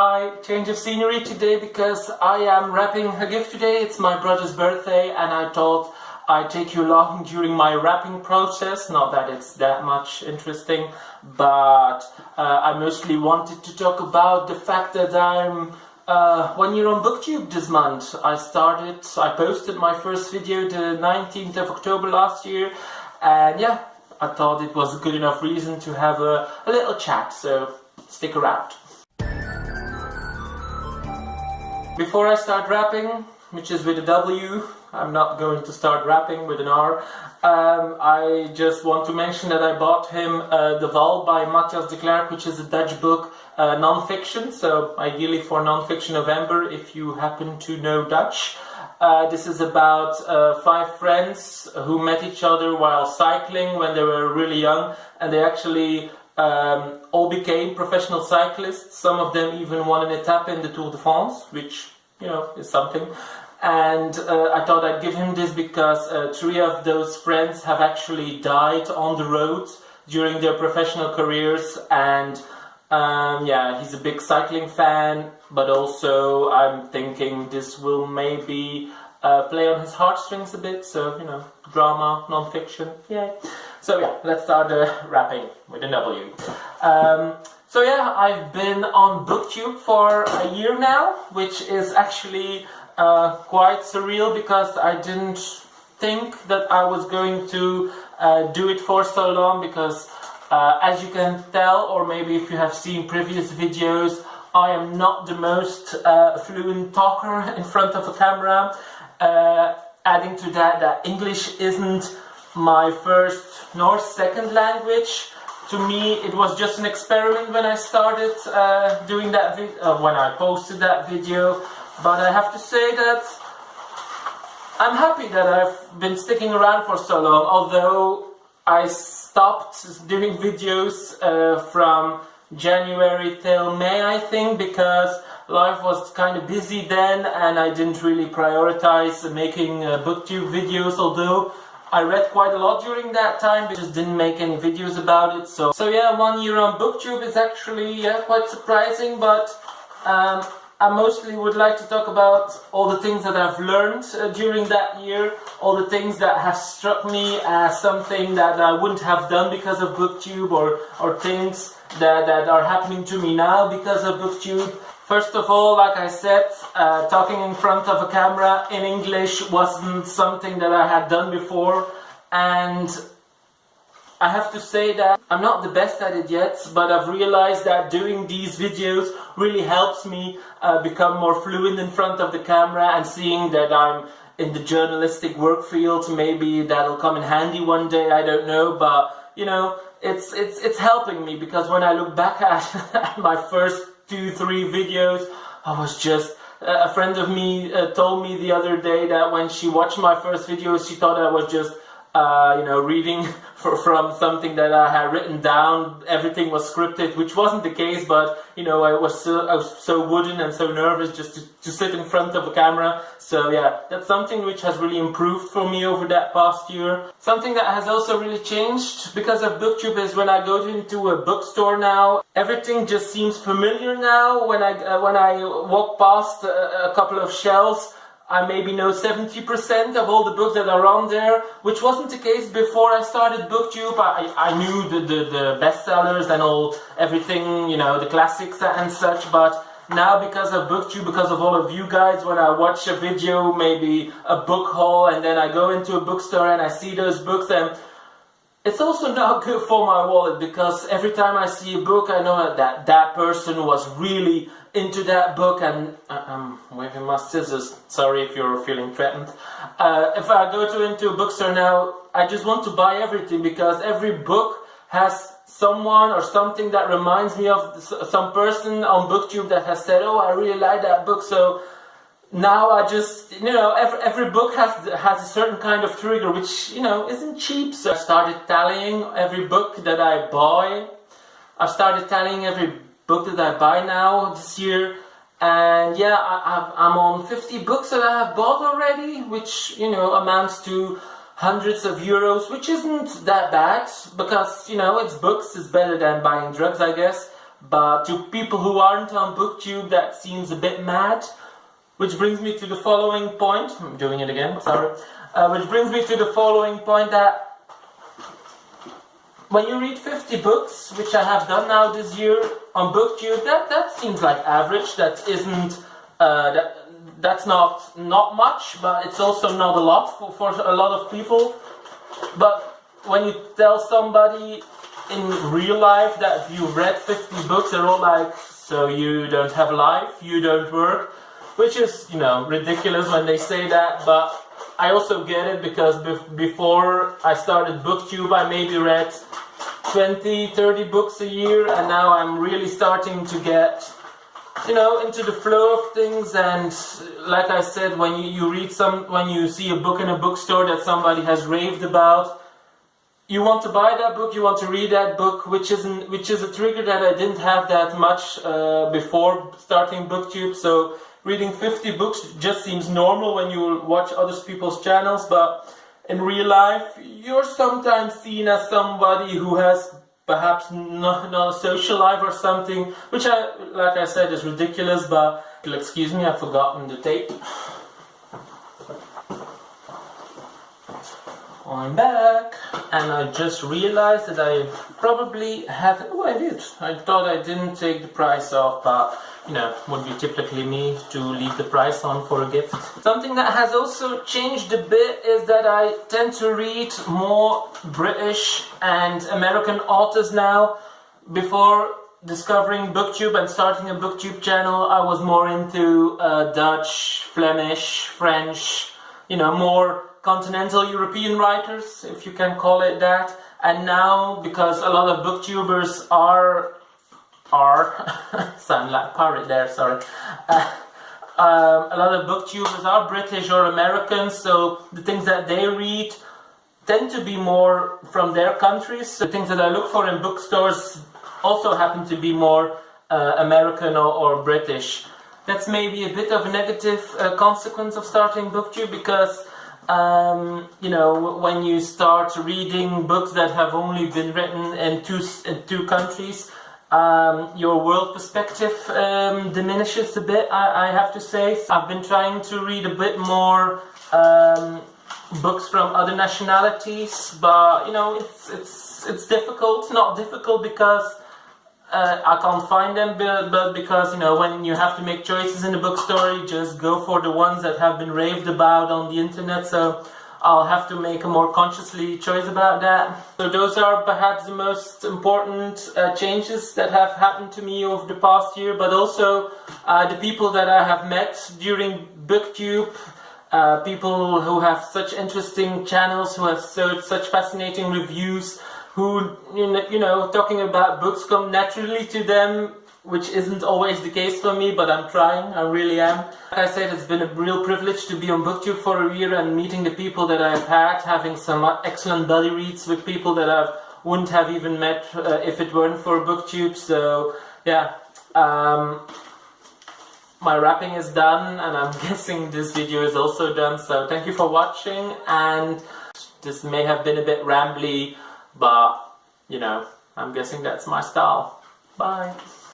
Hi, change of scenery today because I am wrapping a gift today. It's my brother's birthday and I thought I'd take you along during my wrapping process. Not that it's that much interesting, but I mostly wanted to talk about the fact that I'm 1 year on Booktube this month. I posted my first video the 19th of October last year, and yeah, I thought it was a good enough reason to have a little chat, so stick around. Before I start rapping, which is with a W, I'm not going to start rapping with an R, I just want to mention that I bought him De Val by Matthias de Klerk, which is a Dutch book, non-fiction, so ideally for non-fiction November if you happen to know Dutch. This is about 5 friends who met each other while cycling when they were really young, and they actually all became professional cyclists. Some of them even won an etape in the Tour de France, which, you know, is something. And I thought I'd give him this because 3 of those friends have actually died on the road during their professional careers, and yeah, he's a big cycling fan, but also I'm thinking this will maybe play on his heartstrings a bit, so, you know, drama, non-fiction, yay. So yeah, let's start rapping with a W. So yeah, I've been on Booktube for a year now, which is actually quite surreal because I didn't think that I was going to do it for so long, because as you can tell, or maybe if you have seen previous videos, I am not the most fluent talker in front of a camera. Adding to that English isn't my first nor second language. To me, it was just an experiment when I started doing that when I posted that video. But I have to say that I'm happy that I've been sticking around for so long, although I stopped doing videos from January till May, I think, because life was kind of busy then and I didn't really prioritize making Booktube videos, although I read quite a lot during that time, but just didn't make any videos about it. So yeah, 1 year on Booktube is actually quite surprising, but I mostly would like to talk about all the things that I've learned during that year, all the things that have struck me as something that I wouldn't have done because of Booktube, or things that are happening to me now because of Booktube. First of all, like I said, talking in front of a camera in English wasn't something that I had done before, and I have to say that I'm not the best at it yet, but I've realized that doing these videos really helps me become more fluent in front of the camera, and seeing that I'm in the journalistic work field, maybe that'll come in handy one day, I don't know, but you know, it's helping me, because when I look back at my first 2-3 videos, I was just a friend of me told me the other day that when she watched my first videos, she thought I was just you know, reading from something that I had written down. Everything was scripted, which wasn't the case, but you know, I was so wooden and so nervous just to sit in front of a camera. So yeah, that's something which has really improved for me over that past year. Something that has also really changed because of Booktube is when I go into a bookstore now, everything just seems familiar now. When I walk past a couple of shelves, I maybe know 70% of all the books that are on there, which wasn't the case before I started Booktube. I knew the bestsellers and everything, you know, the classics and such, but now because of Booktube, because of all of you guys, when I watch a video, maybe a book haul, and then I go into a bookstore and I see those books, and it's also not good for my wallet, because every time I see a book, I know that person was really into that book, and I'm waving my scissors, sorry if you're feeling threatened. If I go into a bookstore now, I just want to buy everything, because every book has someone or something that reminds me of some person on Booktube that has said, oh, I really like that book. So now I just, you know, every book has a certain kind of trigger, which, you know, isn't cheap. So I started tallying every book that I buy. I've started tallying every book that I buy now this year, and yeah, I'm on 50 books that I have bought already, which, you know, amounts to hundreds of euros, which isn't that bad, because, you know, it's books, it's better than buying drugs, I guess. but to people who aren't on Booktube that seems a bit mad. Which brings me to the following point. I'm doing it again, sorry. Which brings me to the following point, that when you read 50 books, which I have done now this year on Booktube, that seems like average. That isn't that's not much, but it's also not a lot for a lot of people. But when you tell somebody in real life that you've read 50 books, they're all like, so you don't have life, you don't work, which is, you know, ridiculous when they say that. But I also get it, because before I started Booktube, I maybe read 20-30 books a year, and now I'm really starting to get, you know, into the flow of things. And like I said, when when you see a book in a bookstore that somebody has raved about, you want to buy that book, you want to read that book, which is a trigger that I didn't have that much before starting Booktube. So reading 50 books just seems normal when you watch other people's channels, but in real life you're sometimes seen as somebody who has perhaps not a social life or something, which like I said, is ridiculous. But excuse me, I've forgotten the tape. I'm back, and I just realized that I probably have. Oh, I did. I thought I didn't take the price off, but you know, would be typically me to leave the price on for a gift. Something that has also changed a bit is that I tend to read more British and American authors now. Before discovering Booktube and starting a Booktube channel, I was more into Dutch, Flemish, French, you know, more continental European writers, if you can call it that. And now, because a lot of booktubers are sound like pirate there, sorry. A lot of booktubers are British or American, so the things that they read tend to be more from their countries. The things that I look for in bookstores also happen to be more American or British. That's maybe a bit of a negative consequence of starting Booktube, because you know, when you start reading books that have only been written in two countries, your world perspective diminishes a bit, I have to say. I've been trying to read a bit more books from other nationalities, but you know, it's difficult. Not difficult because I can't find them, but because, you know, when you have to make choices in the bookstore, you just go for the ones that have been raved about on the internet. So I'll have to make a more consciously choice about that. So those are perhaps the most important changes that have happened to me over the past year, but also the people that I have met during Booktube, people who have such interesting channels, who have such fascinating reviews, who, you know, talking about books come naturally to them, which isn't always the case for me, but I'm trying, I really am. Like I said, it's been a real privilege to be on Booktube for a year and meeting the people that I've had, having some excellent buddy reads with people that I wouldn't have even met if it weren't for Booktube. So yeah, my wrapping is done, and I'm guessing this video is also done. So thank you for watching, and this may have been a bit rambly, but, you know, I'm guessing that's my style. Bye.